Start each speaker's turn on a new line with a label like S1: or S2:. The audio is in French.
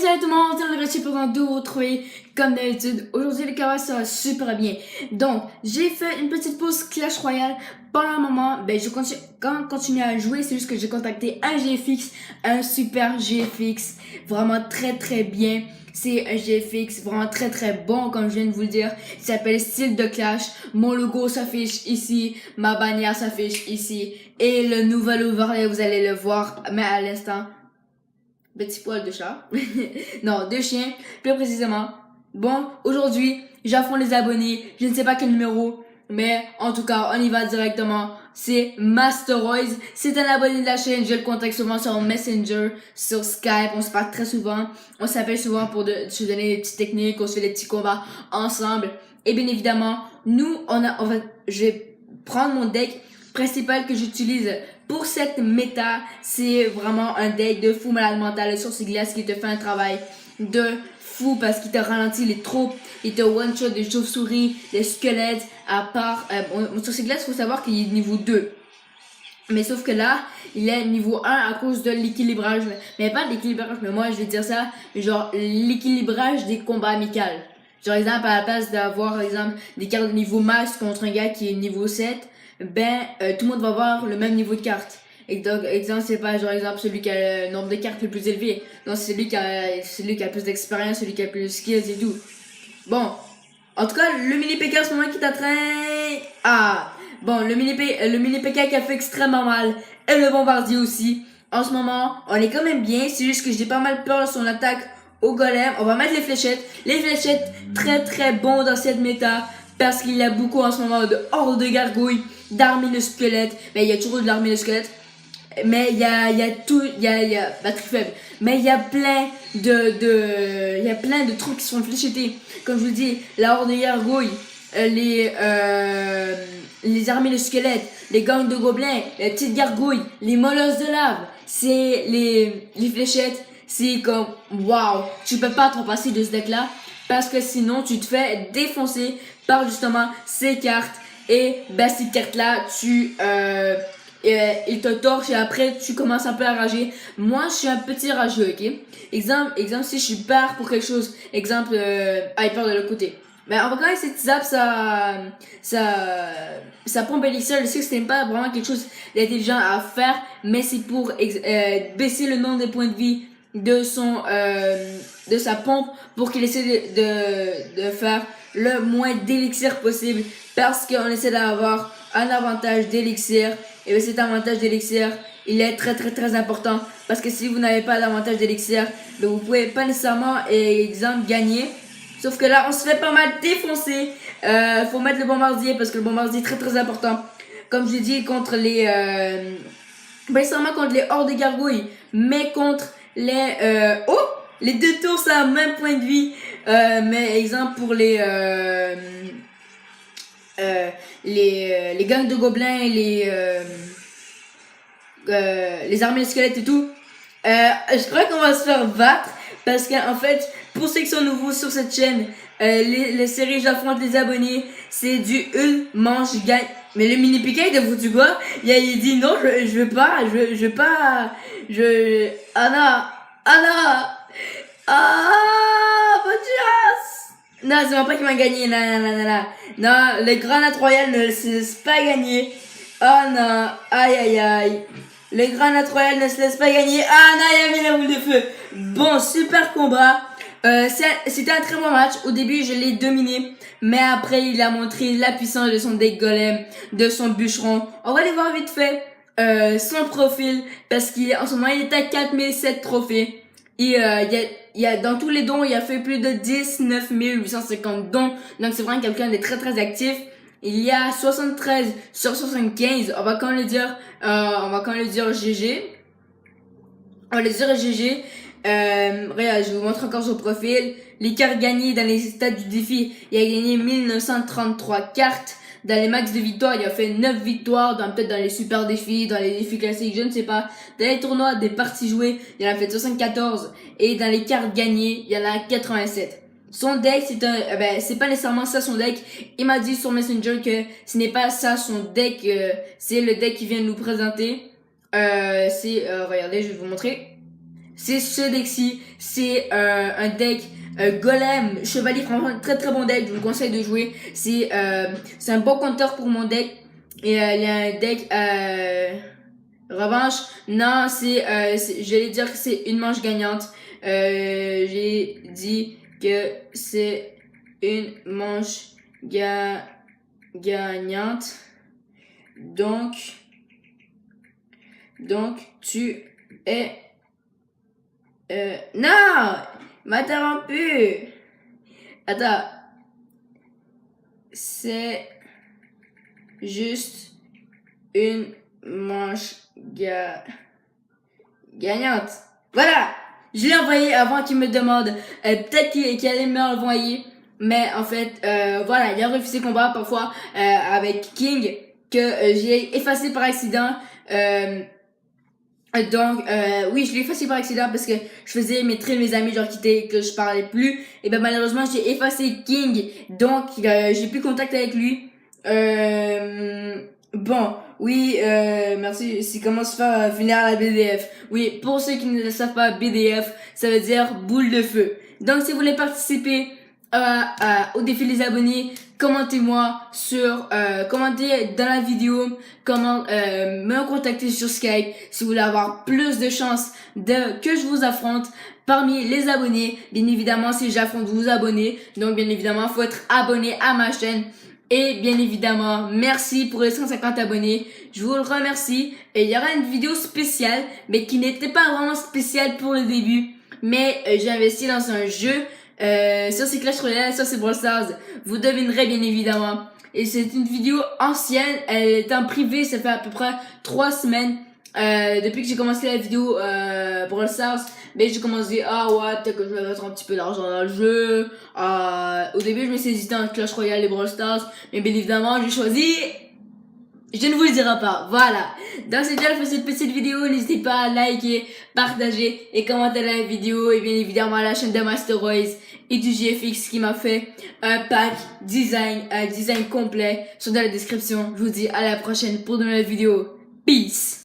S1: salut tout le monde, c'est André pour de vous retrouver comme d'habitude. Aujourd'hui le caméra ça va super bien. Donc j'ai fait une petite pause Clash Royale. Pendant un moment, je continue à jouer, c'est juste que j'ai contacté un GFX, un super GFX, vraiment très bien. C'est un GFX vraiment très bon comme je viens de vous le dire. Il s'appelle Style de Clash. Mon logo s'affiche ici, ma bannière s'affiche ici. Et le nouvel overlay, vous allez le voir, mais à l'instant. Petit poil de chat. Non, de chien, plus précisément. Bon, aujourd'hui, j'affronte les abonnés. Je ne sais pas quel numéro, mais en tout cas, on y va directement. C'est Masteroids. C'est un abonné de la chaîne. Je le contacte souvent sur Messenger, sur Skype. On se parle très souvent. On s'appelle souvent pour se donner des petites techniques. On se fait des petits combats ensemble. Et bien évidemment, je vais prendre mon deck principal que j'utilise pour cette méta. C'est vraiment un deck de fou malade mental. Le source glace qui te fait un travail de fou parce qu'il te ralentit les troupes, il te one shot des chauves-souris, des squelettes. À part mon source glace, faut savoir qu'il est niveau 2. Mais sauf que là, il est niveau 1 à cause de l'équilibrage. Mais pas de l'équilibrage, mais moi je vais dire ça, genre l'équilibrage des combats amicaux. Genre exemple, à la place d'avoir exemple des cartes de niveau max contre un gars qui est niveau 7, tout le monde va avoir le même niveau de carte. Et donc, exemple, c'est pas genre exemple celui qui a le nombre de cartes le plus élevé. Non, c'est celui qui a le plus d'expérience, celui qui a le plus de skills et tout. Bon. En tout cas, le mini PK en ce moment qui t'attrape. Ah! Bon, le mini PK qui a fait extrêmement mal. Et le bombardier aussi. En ce moment, on est quand même bien. C'est juste que j'ai pas mal peur de son attaque au golem. On va mettre les fléchettes. Les fléchettes, très bon dans cette méta. Parce qu'il y a beaucoup en ce moment de hordes de gargouilles, d'armées de squelettes. Mais il y a toujours de l'armée de squelettes. Mais il y a batterie faible. Mais il y a plein de trucs qui sont fléchettés. Comme je vous dis, la horde de gargouilles, les armées de squelettes, les gangs de gobelins, les petites gargouilles, les molosses de lave, c'est les fléchettes, c'est comme waouh, tu peux pas t'en passer de ce deck là parce que sinon tu te fais défoncer par justement ces cartes et ces cartes là il te torche et après tu commences un peu à rager. Moi je suis un petit rageux, ok. Exemple si je suis barre pour quelque chose, exemple hyper de l'autre côté, on va quand même essayer de zap sa pompe élixir. Je sais que c'était pas vraiment quelque chose d'intelligent à faire, mais c'est pour baisser le nombre de points de vie de sa pompe pour qu'il essaie de faire le moins d'élixir possible, parce qu'on essaie d'avoir un avantage d'élixir. Et bien cet avantage d'élixir, il est très important, parce que si vous n'avez pas d'avantage d'élixir, vous pouvez pas nécessairement exemple gagner. Sauf que là on se fait pas mal défoncer. Faut mettre le bombardier parce que le bombardier est très important, comme je l'ai dit, contre les pas nécessairement contre les hordes de gargouilles, mais contre les deux tours ça a même point de vie. Mais exemple pour les gangs de gobelins et les armées de squelettes et tout, je crois qu'on va se faire battre, parce qu'en fait, pour ceux qui sont nouveaux sur cette chaîne, les séries J'affronte les abonnés, c'est du une manche gagne. Mais le mini PK de foutu quoi? Il dit non, je veux pas, Anna, bonne chance! Non, c'est moi pas qui m'a gagné, non, les grenades royales ne se laissent pas gagner. Oh non, aïe. Les grenades royales ne se laissent pas gagner. Ah non, il a mis la boule de feu. Bon, super combat. C'était un très bon match. Au début, je l'ai dominé, mais après, il a montré la puissance de son deck golem, de son bûcheron. On va aller voir vite fait son profil, parce qu'en ce moment, il est à 4007 trophées. Et il y a dans tous les dons, il a fait plus de 19 850 dons. Donc c'est vraiment quelqu'un de très actif. Il y a 73 sur 75. On va quand même le dire GG. On va le dire GG. Regarde, je vous montre encore son profil. Les cartes gagnées dans les stades du défi. Il a gagné 1933 cartes. Dans les max de victoires, il a fait 9 victoires, peut-être dans les super défis, dans les défis classiques, je ne sais pas. Dans les tournois, des parties jouées, il en a fait 74. Et dans les cartes gagnées, il y en a 87. Son deck, c'est pas nécessairement ça son deck. Il m'a dit sur Messenger que ce n'est pas ça son deck, c'est le deck qu'il vient de nous présenter. Regardez, je vais vous montrer. c'est ce deck-ci. C'est un deck Golem, Chevalier, franchement très très bon deck, je vous le conseille de jouer. C'est un bon compteur pour mon deck. Et il y a un deck revanche, non, j'allais dire que c'est une manche gagnante. J'ai dit que c'est une manche gagnante. Donc, tu es... non! M'a interrompu! Attends. C'est juste une manche gagnante. Voilà! Je l'ai envoyé avant qu'il me demande. Peut-être qu'il allait me l'envoyer. Mais en fait, voilà, il a refusé combat parfois avec King que j'ai effacé par accident. Donc, oui, je l'ai effacé par accident parce que je faisais mes traits de mes amis, genre que je parlais plus. Et ben malheureusement, j'ai effacé King, donc j'ai plus contact avec lui. Bon, oui, merci. C'est comment se faire finir à la BDF. Oui, pour ceux qui ne le savent pas, BDF, ça veut dire boule de feu. Donc, si vous voulez participer au défi des abonnés, commentez-moi commentez dans la vidéo comment me contacter sur Skype si vous voulez avoir plus de chances que je vous affronte parmi les abonnés. Bien évidemment, si j'affronte vous abonnez, donc bien évidemment, faut être abonné à ma chaîne. Et bien évidemment, merci pour les 150 abonnés. Je vous le remercie. Et il y aura une vidéo spéciale, mais qui n'était pas vraiment spéciale pour le début. Mais j'ai investi dans un jeu. Ça c'est Clash Royale, ça c'est Brawl Stars. Vous devinerez bien évidemment. Et c'est une vidéo ancienne. Elle est en privé, ça fait à peu près 3 semaines. Depuis que j'ai commencé la vidéo Brawl Stars, mais j'ai commencé ouais, peut-être que je vais mettre un petit peu d'argent dans le jeu. Au début je me suis hésité entre Clash Royale et Brawl Stars, mais bien évidemment j'ai choisi, je ne vous le dirai pas. Voilà. Donc c'est déjà la fin de cette petite vidéo. N'hésitez pas à liker, partager et commenter la vidéo. Et bien évidemment la chaîne de Master Royce et du GFX qui m'a fait un pack design complet sont dans la description. Je vous dis à la prochaine pour de nouvelles vidéos. Peace.